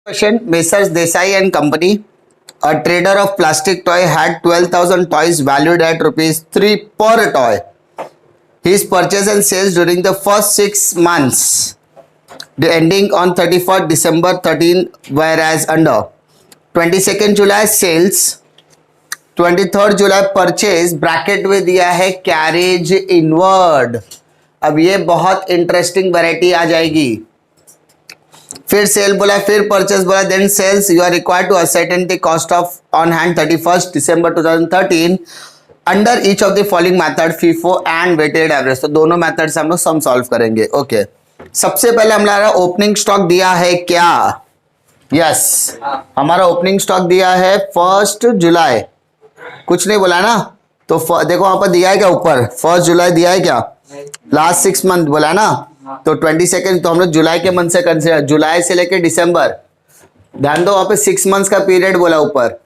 Question: Messrs. Desai and Company, a trader of plastic toy, had 12,000 toys valued at rupees 3 per toy. His purchase and sales during the first 6 months, ending on 31st December 13, whereas under 22nd July sales, 23rd July purchase, bracket में दिया है carriage inward. अब ये बहुत interesting variety आ जाएगी। फिर cell बोला, फिर परचेज बोला, then sales. You are required to ascertain the cost of on hand 31st December 2013 under each of the following method, FIFO and weighted average. तो दोनों मेथड से हम लोग सम सॉल्व करेंगे। ओके, सबसे पहले हमारा ओपनिंग स्टॉक दिया है क्या? यस, हमारा ओपनिंग स्टॉक दिया है 1 जुलाई। कुछ नहीं बोला ना, तो देखो वहां पर दिया है क्या ऊपर? 1 जुलाई दिया है क्या? लास्ट 6 मंथ बोला ना, तो 22nd, तो हम लोग जुलाई के मंथ से कंसिडर, जुलाई से लेके दिसंबर। ध्यान दो, वहां पे 6 मंथ्स का पीरियड बोला ऊपर,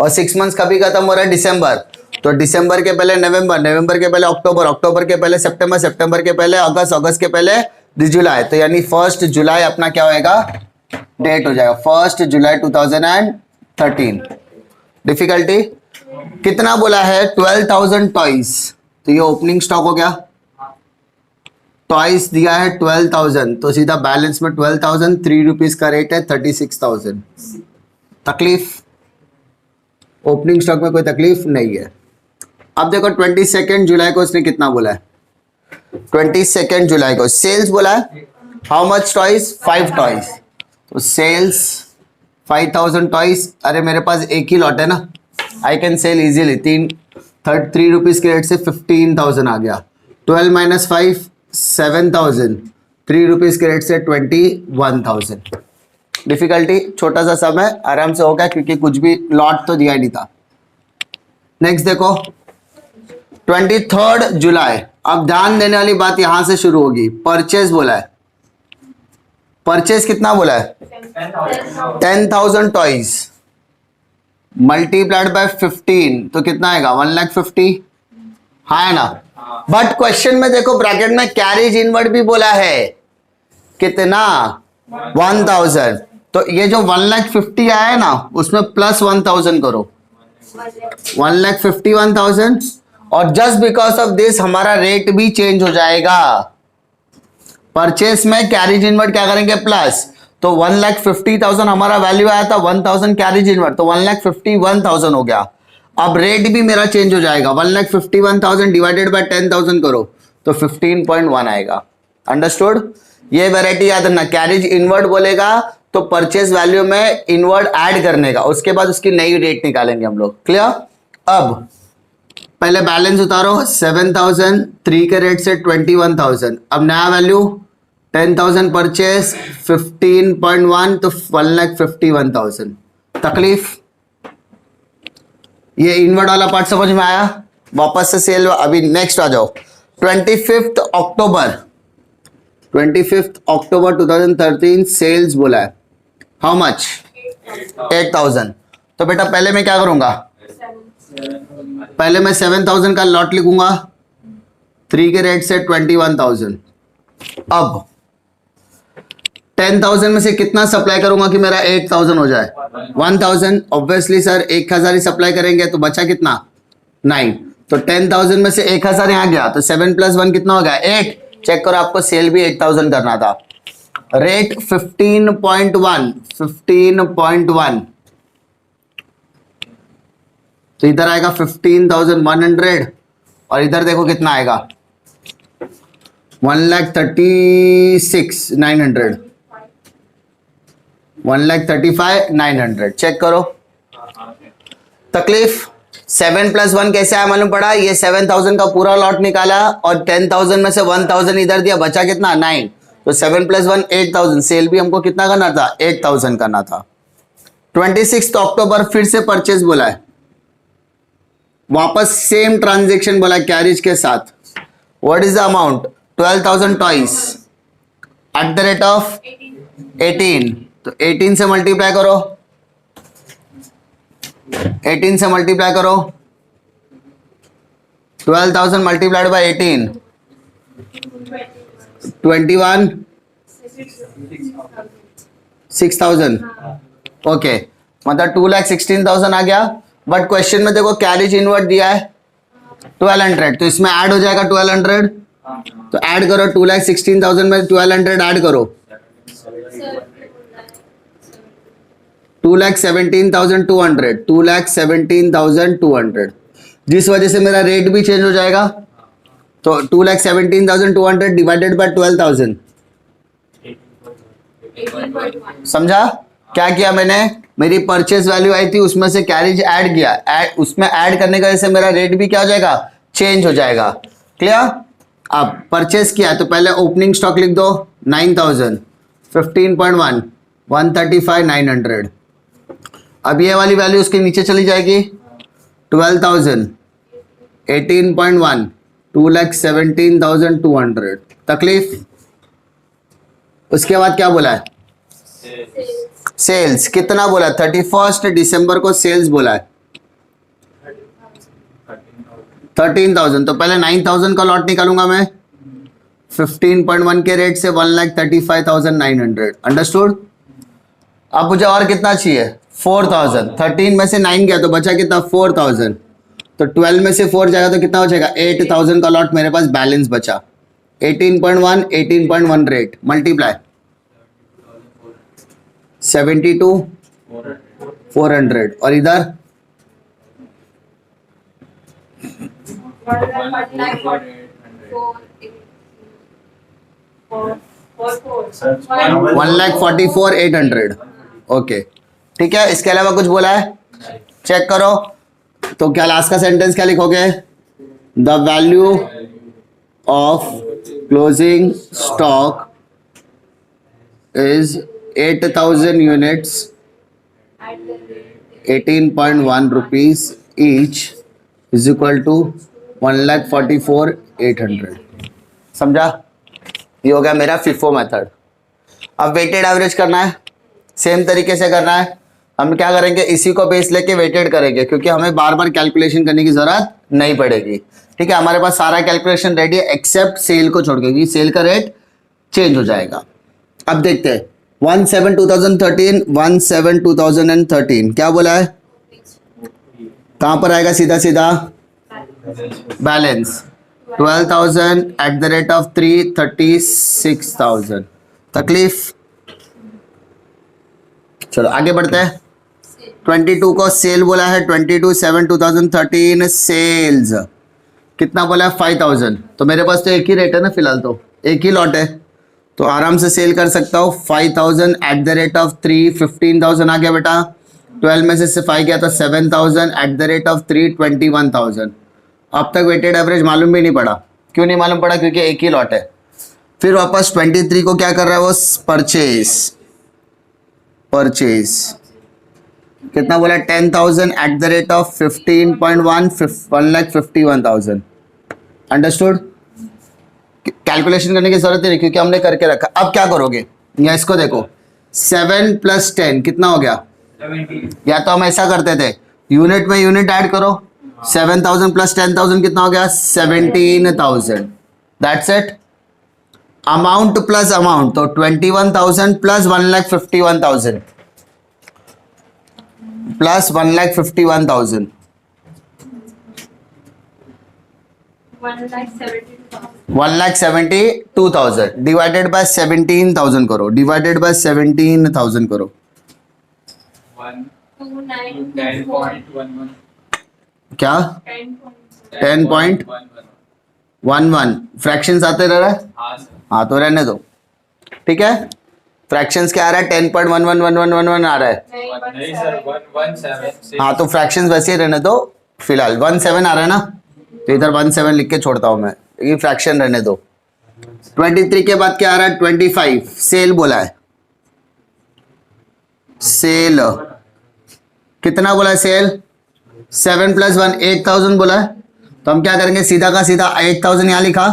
और 6 मंथ्स कभी खत्म हो रहा है? दिसंबर। तो दिसंबर के पहले नवंबर, नवंबर के पहले अक्टूबर, अक्टूबर के पहले सितंबर, सितंबर के पहले अगस्त, अगस्त के पहले जुलाई। तो यानी 1 जुलाई अपना क्या होएगा? डेट हो जाएगा 1 जुलाई 2013। डिफिकल्टी कितना बोला है? 12,000 टॉयज। तो ये ओपनिंग स्टॉक हो गया। टॉयज दिया है 12,000, तो सीधा बैलेंस में 12,000, 3 रुपीज का रेट है 36,000। तकलीफ? ओपनिंग स्टॉक में कोई तकलीफ नहीं है। अब देखो 22nd जुलाई को उसने कितना बोला है? 22nd जुलाई को सेल्स बोला है हाउ मच टॉयज? 5 टॉयज। तो सेल्स 5,000 टॉयज। अरे मेरे पास एक ही लॉट है ना, I can sell easily. 3 rupees के रेट से 15,000 आ गया। 12 माइनस 5 7,000, 3 रुपीज के रेट से 21,000। डिफिकल्टी छोटा सा सम है, आराम से हो गया क्योंकि कुछ भी लॉट तो दिया नहीं था। नेक्स्ट देखो 23rd जुलाई। अब ध्यान देने वाली बात यहां से शुरू होगी। परचेज बोला है, परचेज कितना बोला है? 10,000 टॉयज मल्टीप्लाइड बाय 15, तो कितना आएगा? 1,50,000। हाँ है ना? बट क्वेश्चन में देखो ब्रैकेट में कैरेज इनवर्ड भी बोला है। कितना? 1,000। तो ये जो 1,50,000 आया है ना, उसमें प्लस 1,000 करो, 1,51,000। और जस्ट बिकॉज ऑफ दिस हमारा रेट भी चेंज हो जाएगा। परचेस में कैरेज इनवर्ड क्या करेंगे? प्लस। तो 1,50,000 हमारा वैल्यू आया था, 1,000 कैरेज इनवर्ड, तो 1,51,000 हो गया। अब रेट भी मेरा चेंज हो जाएगा। 1,51,000 डिवाइडेड बाय 10,000 करो तो 15.1 आएगा। अंडरस्टूड? ये वैरायटी याद रखना, कैरेज इनवर्ड बोलेगा तो परचेज वैल्यू में इनवर्ड ऐड करने का, उसके बाद उसकी नई रेट निकालेंगे हम लोग। क्लियर? अब पहले बैलेंस उतारो। 7,000 3 के रेट से 21,000। अब नया वैल्यू 10,000 परचेज 15.1, तो 1,51,000। तकलीफ? ये इनवर्ड वाला पार्ट समझ में आया? वापस से सेल। अभी नेक्स्ट आ जाओ 25th अक्टूबर। 25th अक्टूबर 2013 सेल्स बोला है हाउ मच? 8,000। तो बेटा पहले मैं क्या करूंगा? पहले मैं 7,000 का लॉट लिखूंगा, 3 के रेट से 21,000। अब 10,000 में से कितना सप्लाई करूंगा कि मेरा 8,000 हो जाए? 1,000। ऑब्वियसली सर 1,000 ही सप्लाई करेंगे, तो बचा कितना? 9। तो 10,000 में से 1,000 यहां गया, तो 7 + 1 कितना हो गया? 8। चेक करो, आपको सेल भी 8,000 करना था। रेट 15.1, 15.1। तो इधर आएगा 15,100, और इधर देखो कितना आएगा? 1,36,900, 1,35,900। चेक करो। तकलीफ? 7 + 1 कैसे आया मालूम पड़ा? ये 7,000 का पूरा लॉट निकाला और 10,000 में से 1,000 इधर दिया, बचा कितना? 9। तो 7 + 1 8,000। सेल भी हमको कितना करना था? 8,000 करना था। 26 अक्टूबर फिर से परचेज बोला है, वापस सेम ट्रांजेक्शन बोला कैरेज के साथ। What is the amount? 12,000 toys at the rate of 18। तो 18 से मल्टीप्लाई करो, 18 से मल्टीप्लाई करो। 12,000 मल्टीप्लाइड बाय 18, 21, 6,000 ओके, मतलब 2,16,000 आ गया। बट क्वेश्चन में देखो कैरिज इनवर्ट दिया है 1200, तो इसमें ऐड हो जाएगा 1200, तो ऐड करो 2,16,000 में 1200 ऐड करो 2,17,200, 2,17,200, जिस वजह से मेरा रेट भी चेंज हो जाएगा। तो 2,17,200 डिवाइडेड बाय 12,000, समझा क्या किया मैंने? मेरी परचेज वैल्यू आई थी, उसमें से कैरिज ऐड किया, उसमें ऐड करने की वजह से मेरा रेट भी क्या हो जाएगा? चेंज हो जाएगा। क्लियर? अब परचेज किया तो पहले ओपनिंग स्टॉक लिख दो 9,000, 15.1, 135,900। अब ये वाली वैल्यू उसके नीचे चली जाएगी 12,000, 18.1, 2,17,200। तकलीफ? उसके बाद क्या बोला है? सेल्स कितना बोला? 31 दिसंबर को सेल्स बोला है 13,000। तो पहले 9,000 का लॉट निकालूंगा मैं 15.1 के रेट से 1,35,900। अंडरस्टूड? अब मुझे और कितना चाहिए? 4,000। 13 में से 9 गया तो बचा कितना? 4,000। तो 12 में से 4 जाएगा तो कितना हो जाएगा? 8,000 का लॉट मेरे पास बैलेंस बचा। 18.1, 18.1 रेट मल्टीप्लाई 72,400 और इधर 1,44,800। ओके ठीक है। इसके अलावा कुछ बोला है? चेक करो। तो क्या लास्ट का सेंटेंस क्या लिखोगे? The value of closing stock is 8,000 units, 18.1 rupees each is equal to 1,44,800। समझा? ये हो गया मेरा FIFO मेथड। अब वेटेड एवरेज करना है, सेम तरीके से करना है। हम क्या करेंगे? इसी को बेस लेके वेटेड करेंगे, क्योंकि हमें बार बार कैलकुलेशन करने की जरूरत नहीं पड़ेगी। ठीक है, हमारे पास सारा कैलकुलेशन रेडी है एक्सेप्ट सेल को छोड़ के, सेल का रेट चेंज हो जाएगा। अब देखते हैं 17/2013, 17/2013 क्या बोला है? कहां पर आएगा? सीधा सीधा balance 12,000 at the rate of 336,000। तकलीफ? चलो आगे बढ़ते हैं। 22 को सेल बोला है, 22/7/2013 सेल्स कितना बोला है? 5,000। तो मेरे पास तो एक ही रेट है ना फिलहाल, तो एक ही लॉट है, तो आराम से सेल कर सकता हूँ। 5,000 एट द रेट ऑफ 3, 15,000 आ गया बेटा। 12 में से 5 गया तो 7,000 एट द रेट ऑफ 3, 21,000। अब तक वेटेड एवरेज मालूम भी नहीं पड़ा। क्यों नहीं मालूम पड़ा? क्योंकि एक ही लॉट है। फिर वापस 23 को क्या कर रहा है वो? परचेज कितना बोला? 10,000 at the rate of 15.1, 1,51,000। Understood? Calculation करने की जरूरत नहीं क्योंकि हमने करके रखा। अब क्या करोगे? या इसको देखो 7 + 10 कितना हो गया? 17। या तो हम ऐसा करते थे, यूनिट में यूनिट ऐड करो। 7,000 + 10,000 कितना हो गया? 17,000। That's it. Amount plus amount, तो 21,000 प्लस 1,51,000 प्लस 1,51,000 1,72,000 डिवाइडेड बाय 17,000 करो, डिवाइडेड बाय 17,000 करो। 10.11 क्या? 10.11 फ्रैक्शंस आते रह रहा है? हाँ तो रहने दो। ठीक है, फ्रैक्शंस क्या आ रहा है? 10.111111 आ रहा है। नहीं सर 117। हाँ तो फ्रैक्शंस वैसे ही रहने दो फिलहाल। 17 आ रहा है ना, तो इधर 17 लिख के छोड़ता हूं मैं, ये फ्रैक्शन रहने दो। 23 के बाद क्या आ रहा है? 25 सेल बोला है। सेल कितना बोला है? सेल 7 + 1 8,000 बोला है। तो हम क्या करेंगे? सीधा का सीधा 8,000 यहां लिखा,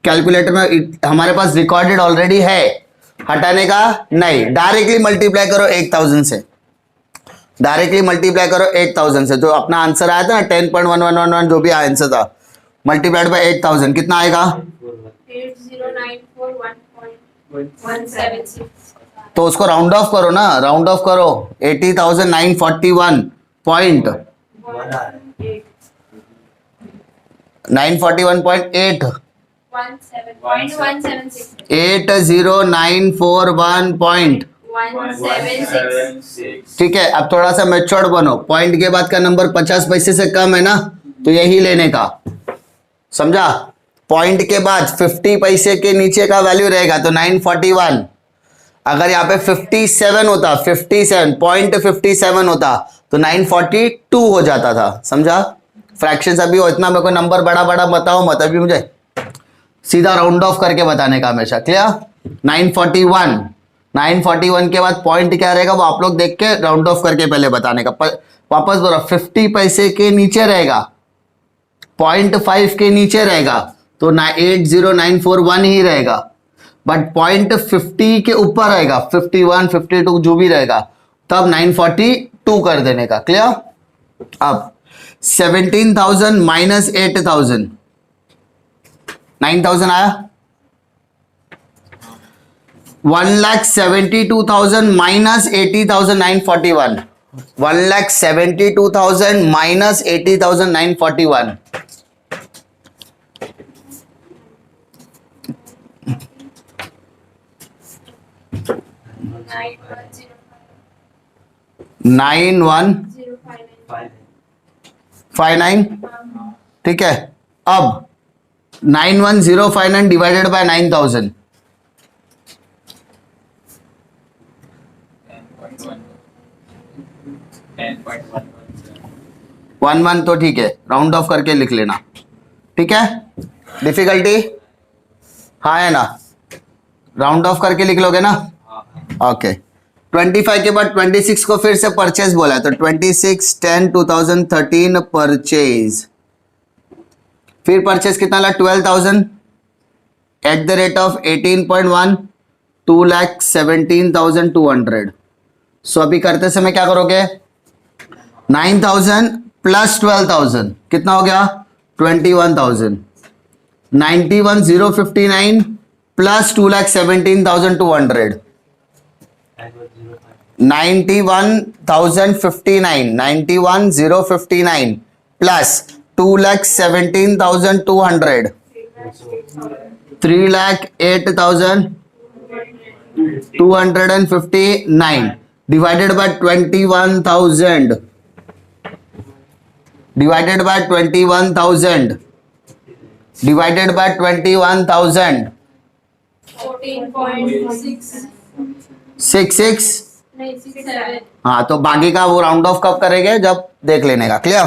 कैलकुलेटर में हमारे पास रिकॉर्डेड ऑलरेडी है, हटाने का नहीं, डायरेक्टली मल्टीप्लाई करो 8,000 से, डायरेक्टली मल्टीप्लाई करो 8,000 से। तो अपना आंसर आया था ना 10.1111 जो भी आंसर था, मल्टीप्लाइड बाय 8,000 कितना आएगा? 176. तो उसको राउंड ऑफ करो ना, राउंड ऑफ करो 80,941 941.8 176. 80941 ठीक है। अब थोड़ा सा मेच्योर्ड बनो, पॉइंट के बाद का नंबर 50 पैसे से कम है ना, तो यही लेने का, समझा। पॉइंट के बाद 50 पैसे के नीचे का वैल्यू रहेगा तो 941। अगर यहाँ पे 57 होता, 57.57 होता तो 942 हो जाता था, समझा। फ्रैक्शंस अभी हो, इतना मेरे को नंबर बड़ा बड़ा बताओ मत, अभी मुझे सीधा राउंड ऑफ करके बताने का हमेशा, क्लियर। 941 के बाद पॉइंट क्या रहेगा वो आप लोग देख के राउंड ऑफ करके पहले बताने का। वापस बोलो, 50 पैसे के नीचे रहेगा, 0.5 के नीचे रहेगा तो 80941 ही रहेगा, बट 0.50 के ऊपर रहेगा, 51 52 जो भी रहेगा, तब 942 कर देने का, क्लियर। अब 17,000 माइनस 8,000, 9,000 आया। 1,72,000 माइनस 80,000 941, 1,72,000 माइनस 80,000 941, 9159 ठीक है। अब 91059 डिवाइडेड बाय 9,000, 11 तो ठीक है, राउंड ऑफ करके लिख लेना, ठीक है। डिफिकल्टी हाँ है ना, राउंड ऑफ करके लिख लोगे ना, ओके। 25 के बाद 26 को फिर से परचेज बोला है तो 26/10/2013 परचेज, फिर परचेज कितना ला 12,000 एट द रेट ऑफ 18.1, 2,17,200। सो अभी करते समय क्या करोगे, 9,000 प्लस 12,000 कितना हो गया 21,000, 91,059 plus 2,17,200, 91,059 plus 2,17,200, 3,08,259 divided by 21,000, divided by 21,000, divided by 21,000, 66 नहीं 67. हाँ, तो बाकी का वो राउंड ऑफ कब करेंगे, जब देख लेने का, क्लियर।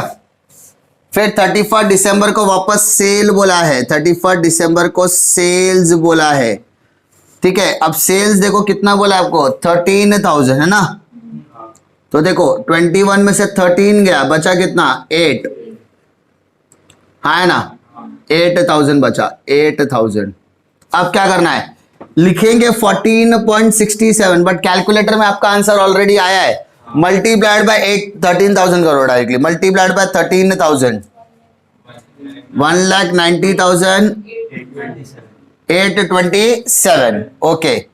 फिर 31 दिसंबर को वापस सेल बोला है, 31 दिसंबर को सेल्स बोला है, ठीक है। अब सेल्स देखो कितना बोला आपको 13,000 है ना, तो देखो 21 में से 13 गया, बचा कितना 8, हाँ है ना, 8,000 बचा, 8,000। अब क्या करना है, लिखेंगे 14.67, बट कैलकुलेटर में आपका आंसर ऑलरेडी आया है, मल्टीप्लाइड बाय 13,000 करो डायरेक्टली, मल्टीप्लाइड बाय 13,000, 1,90,827, ओके।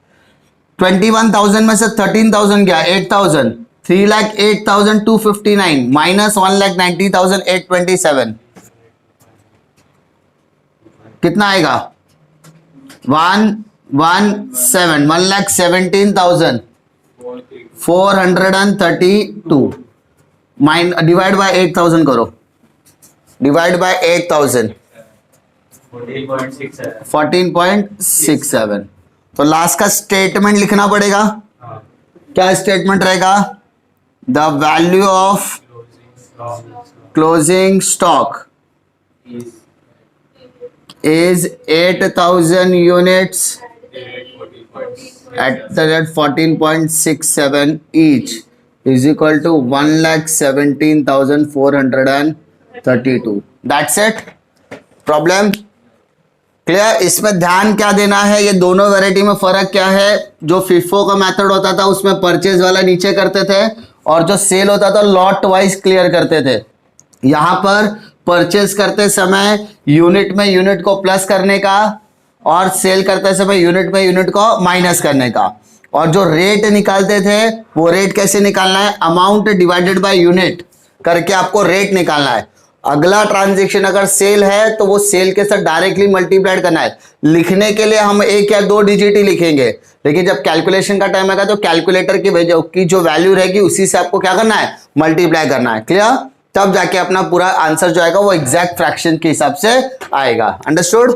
21,000 में से 13,000 गया 8,000, 3,08,259 माइनस 1,90,827 कितना आएगा 1,17,432 डिवाइड बाय 8,000 करो, डिवाइड बाय 8,000 14.67। तो लास्ट का स्टेटमेंट लिखना पड़ेगा, क्या स्टेटमेंट रहेगा, the value of closing stock is 8,000 units at the rate 14.67 each is equal to 1,17,432. That's it. Problem clear. इसमें ध्यान क्या देना है, ये दोनों वैरायटी में फर्क क्या है, जो फिफो का मेथड होता था उसमें परचेज वाला नीचे करते थे, और जो सेल होता था लॉट वाइज क्लियर करते थे। यहाँ पर परचेज करते समय यूनिट में यूनिट को प्लस करने का, और सेल करते समय यूनिट में यूनिट को माइनस करने का। और जो रेट निकालते थे वो रेट कैसे निकालना है, अमाउंट डिवाइडेड बाय यूनिट करके आपको रेट निकालना है। अगला ट्रांजेक्शन अगर सेल है तो वो सेल के साथ डायरेक्टली मल्टीप्लाइड करना है। लिखने के लिए हम 1 या 2 डिजिट ही लिखेंगे, लेकिन जब कैलकुलेशन का टाइम आएगा तो कैलकुलेटर की जो वैल्यू रहेगी उसी से आपको क्या करना है, मल्टीप्लाई करना है। क्लियर? तब जाके अपना पूरा आंसर जो आएगा वो एग्जैक्ट फ्रैक्शन के हिसाब से आएगा। अंडरस्टूड?